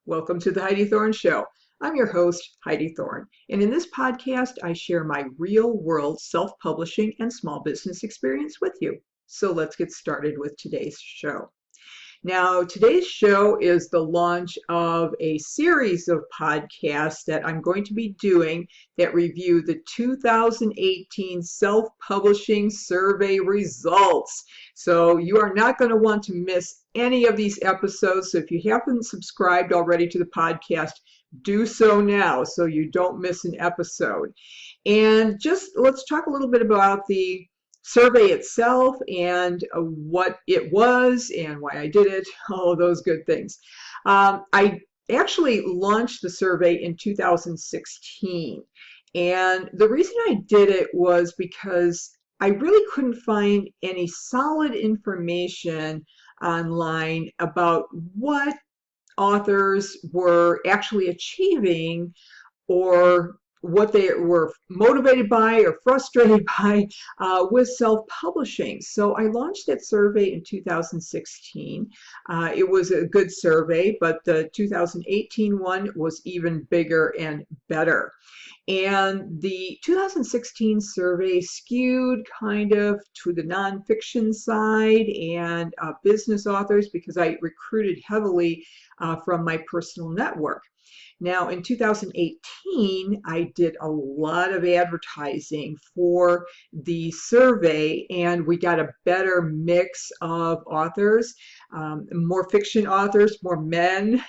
Welcome to the Heidi Thorne Show. I'm your host, Heidi Thorne, and in this podcast, I share my real-world self-publishing and small business experience with you. So let's get started with today's show. Now, today's show is the launch of a series of podcasts that I'm going to be doing that review the 2018 Self-Publishing Survey results. So you are not going to want to miss any of these episodes. So if you haven't subscribed already to the podcast, do so now so you don't miss an episode. And just let's talk a little bit about the survey itself and what it was and why I did it, all of those good things. I actually launched the survey in 2016, and the reason I did it was because I really couldn't find any solid information online about what authors were actually achieving or what they were motivated by or frustrated by with self-publishing. So I launched that survey in 2016. It was a good survey, but the 2018 one was even bigger and better. And the 2016 survey skewed kind of to the nonfiction side and business authors because I recruited heavily from my personal network. Now, in 2018, I did a lot of advertising for the survey, and we got a better mix of authors, more fiction authors, more men,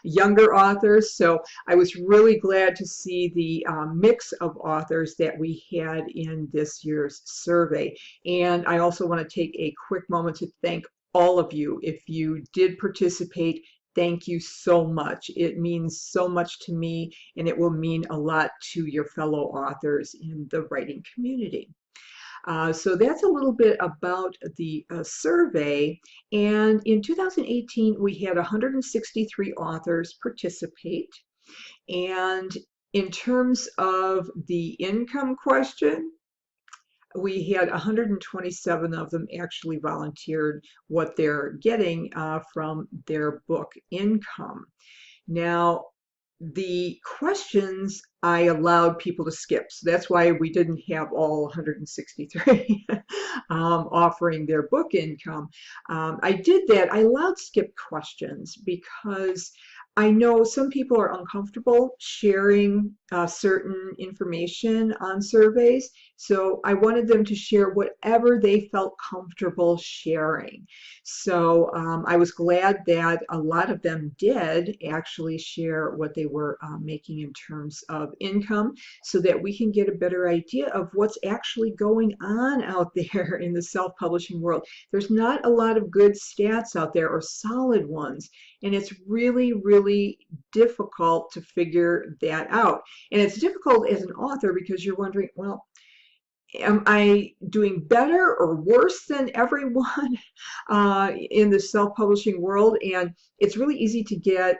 younger authors. So I was really glad to see the mix of authors that we had in this year's survey. And I also want to take a quick moment to thank all of you. If you did participate, thank you so much. It means so much to me, and it will mean a lot to your fellow authors in the writing community. So that's a little bit about the survey. And in 2018, we had 163 authors participate. And in terms of the income question, we had 127 of them actually volunteered what they're getting from their book income. Now, the questions I allowed people to skip. So that's why we didn't have all 163 offering their book income. I did that. I allowed skip questions because I know some people are uncomfortable sharing certain information on surveys, so I wanted them to share whatever they felt comfortable sharing. So I was glad that a lot of them did actually share what they were making in terms of income so that we can get a better idea of what's actually going on out there in the self-publishing world. There's not a lot of good stats out there or solid ones, and it's really, really difficult to figure that out. And it's difficult as an author because you're wondering, well, am I doing better or worse than everyone in the self-publishing world? And it's really easy to get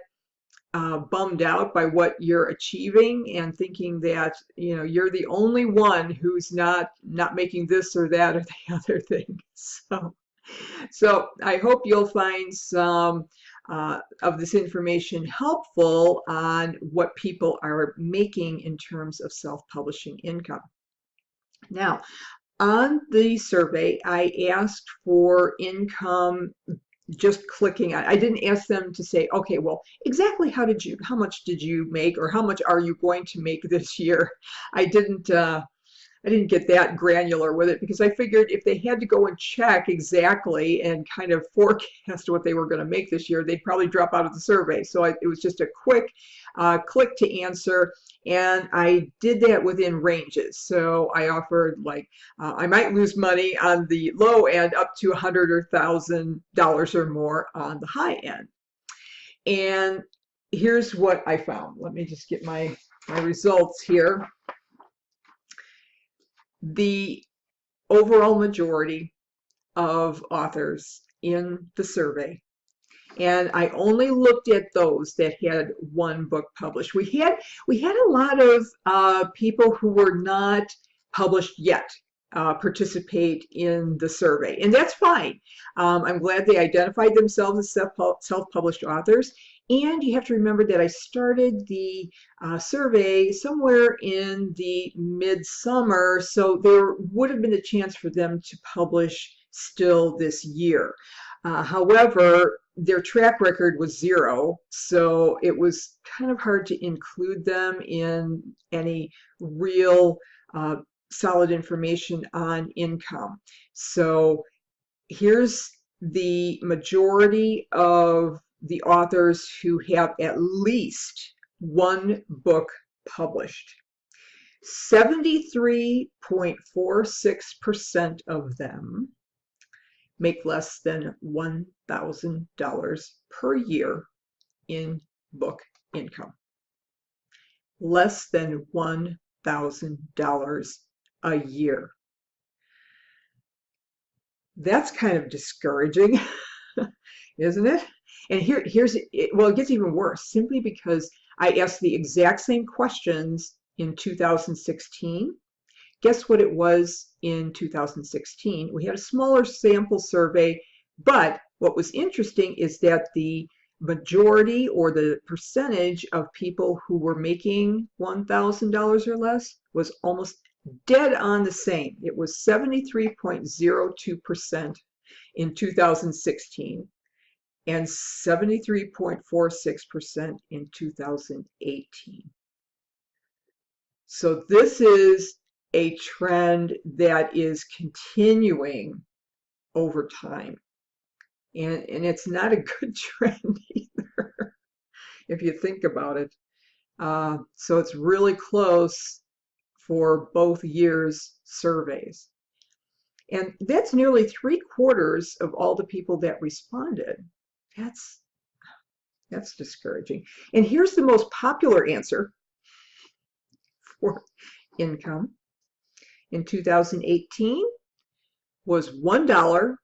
bummed out by what you're achieving and thinking that you're the only one who's not making this or that or the other thing. So I hope you'll find some of this information helpful on what people are making in terms of self-publishing income. Now, on the survey, I asked for income just clicking on. I didn't ask them to say, okay, well, exactly how much did you make, or how much are you going to make this year? I didn't get that granular with it because I figured if they had to go and check exactly and kind of forecast what they were going to make this year, they'd probably drop out of the survey. So it was just a quick click to answer, and I did that within ranges. So I offered I might lose money on the low end up to $100 or $1,000 or more on the high end. And here's what I found. Let me just get my results here. The overall majority of authors in the survey, and I only looked at those that had one book published. We had a lot of people who were not published yet. participate in the survey, and that's fine. I'm glad they identified themselves as self-published authors. And you have to remember that I started the survey somewhere in the midsummer, so there would have been a chance for them to publish still this year. However, their track record was 0, so it was kind of hard to include them in any real solid information on income. So here's the majority of the authors who have at least one book published. 73.46% of them make less than $1,000 per year in book income. Less than $1,000 a year. That's kind of discouraging, isn't it? And here's it. Well, it gets even worse simply because I asked the exact same questions in 2016. Guess what it was in 2016? We had a smaller sample survey, but what was interesting is that the majority or the percentage of people who were making $1,000 or less was almost dead on the same. It was 73.02% in 2016 and 73.46% in 2018. So this is a trend that is continuing over time. And it's not a good trend either, if you think about it. So it's really close for both years' surveys. And that's nearly 3/4 of all the people that responded. That's discouraging. And here's the most popular answer for income in 2018 was $1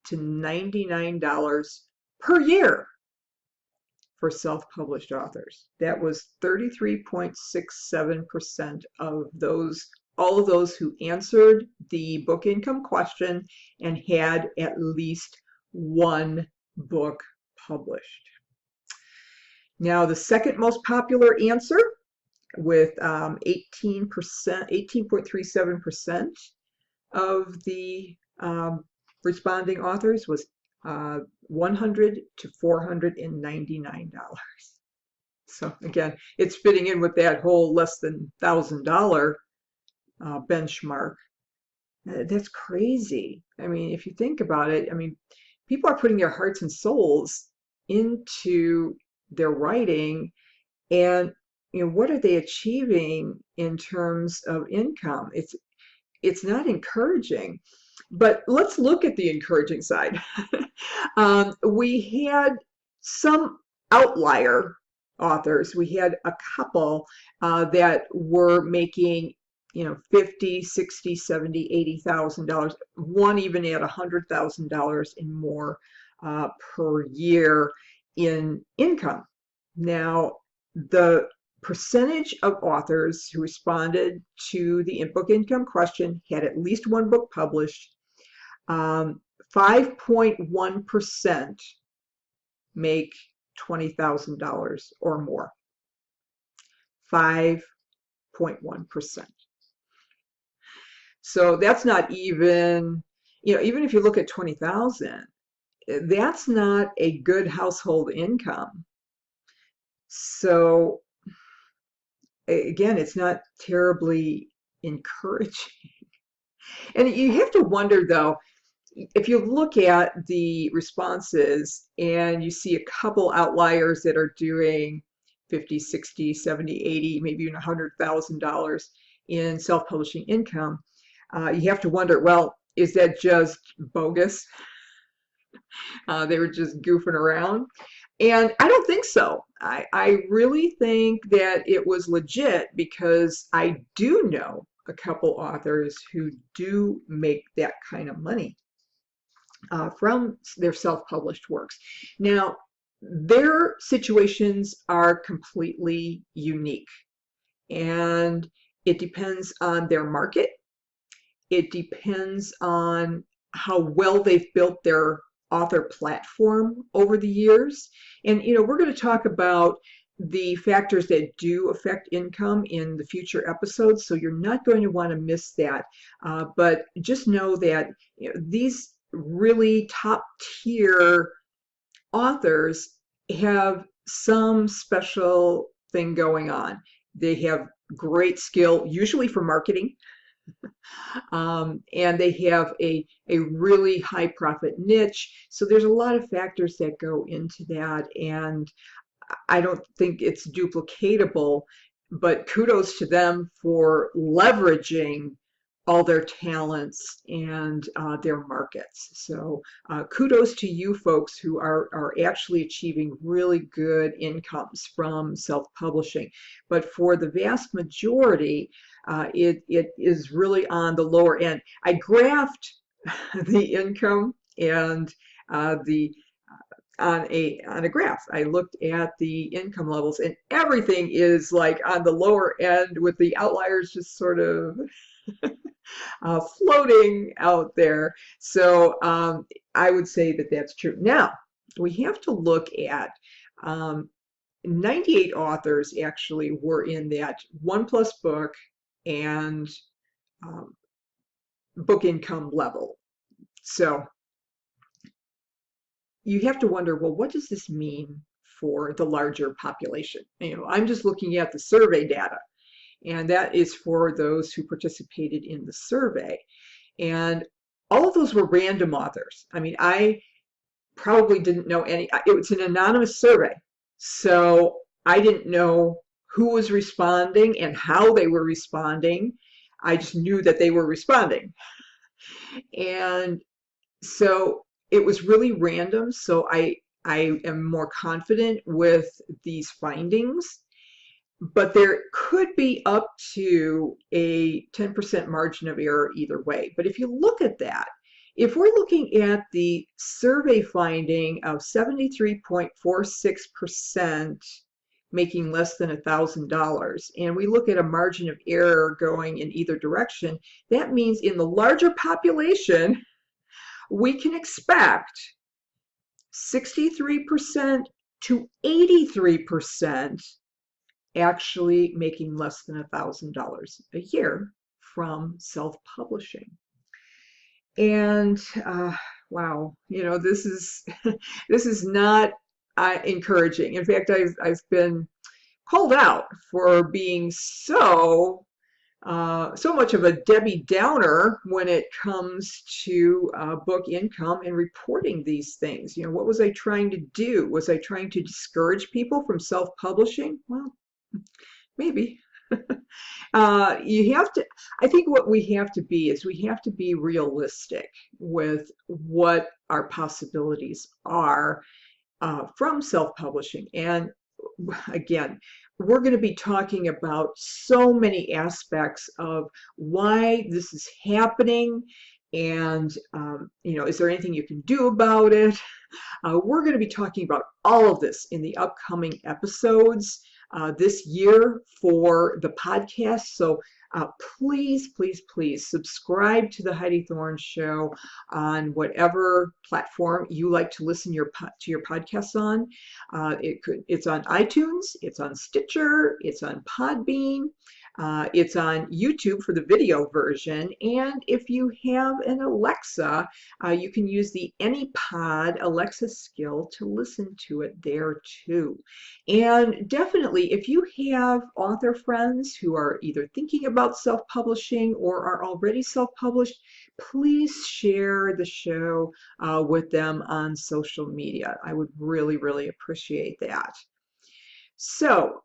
to $99 per year for self-published authors. That was 33.67% of all of those who answered the book income question and had at least one book published. Now, the second most popular answer with 18.37% of the responding authors was $100 to $499. So again, it's fitting in with that whole less than $1,000 benchmark. That's crazy. I mean, if you think about it, I mean, people are putting their hearts and souls into their writing, and what are they achieving in terms of income? It's not encouraging. But let's look at the encouraging side. We had some outlier authors. We had a couple that were making, $50,000, $60,000, $70,000, $80,000. One even at $100,000 and more per year in income. Now, the percentage of authors who responded to the book income question had at least one book published. 5.1% make $20,000 or more. 5.1%. So that's not even, even if you look at 20,000, that's not a good household income. So again, it's not terribly encouraging. And you have to wonder, though, if you look at the responses and you see a couple outliers that are doing $50,000, $60,000, $70,000, $80,000, maybe even $100,000 in self-publishing income, you have to wonder, well, is that just bogus? They were just goofing around? And I don't think so. I really think that it was legit, because I do know a couple authors who do make that kind of money from their self-published works. Now, their situations are completely unique, and it depends on their market It depends on how well they've built their author platform over the years. And, we're going to talk about the factors that do affect income in the future episodes, so you're not going to want to miss that. But just know that these really top tier authors have some special thing going on. They have great skill, usually for marketing, and they have a really high profit niche. So there's a lot of factors that go into that, and I don't think it's duplicatable, but kudos to them for leveraging all their talents and their markets. So kudos to you folks who are actually achieving really good incomes from self-publishing. But for the vast majority, it is really on the lower end. I graphed the income and the on a graph. I looked at the income levels, and everything is like on the lower end, with the outliers just sort of floating out there. So I would say that that's true. Now, we have to look at 98 authors actually were in that 1+ book and book income level. So you have to wonder, well, what does this mean for the larger population? I'm just looking at the survey data, and that is for those who participated in the survey. And all of those were random authors. I probably didn't know any. It was an anonymous survey, so I didn't know who was responding and how they were responding. I just knew that they were responding. And so it was really random, so I am more confident with these findings. But there could be up to a 10% margin of error either way. But if you look at that, if we're looking at the survey finding of 73.46% making less than $1,000, and we look at a margin of error going in either direction, that means in the larger population, we can expect 63% to 83% actually making less than $1,000 a year from self-publishing. And wow, this is this is not encouraging. In fact, I've been called out for being so much of a Debbie Downer when it comes to book income and reporting these things. What was I trying to do? Was I trying to discourage people from self-publishing? Well, maybe. I think what we have to be is we have to be realistic with what our possibilities are from self-publishing. And again, we're going to be talking about so many aspects of why this is happening, and is there anything you can do about it? We're going to be talking about all of this in the upcoming episodes this year for the podcast. So please, please, please subscribe to the Heidi Thorne Show on whatever platform you like to listen to your podcasts on. It's on iTunes, it's on Stitcher, it's on Podbean, it's on YouTube for the video version, and if you have an Alexa, you can use the AnyPod Alexa skill to listen to it there too. And definitely, if you have author friends who are either thinking about self-publishing or are already self-published, please share the show with them on social media. I would really, really appreciate that. So,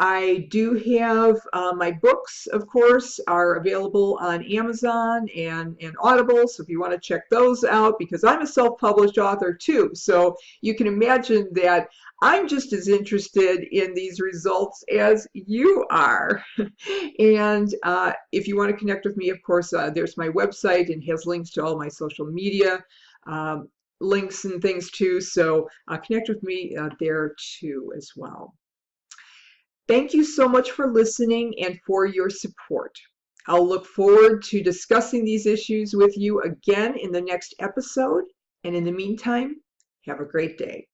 I do have my books, of course, are available on Amazon and Audible. So if you want to check those out, because I'm a self-published author too. So you can imagine that I'm just as interested in these results as you are. And if you want to connect with me, of course, there's my website and has links to all my social media links and things too. So connect with me there too as well. Thank you so much for listening and for your support. I'll look forward to discussing these issues with you again in the next episode. And in the meantime, have a great day.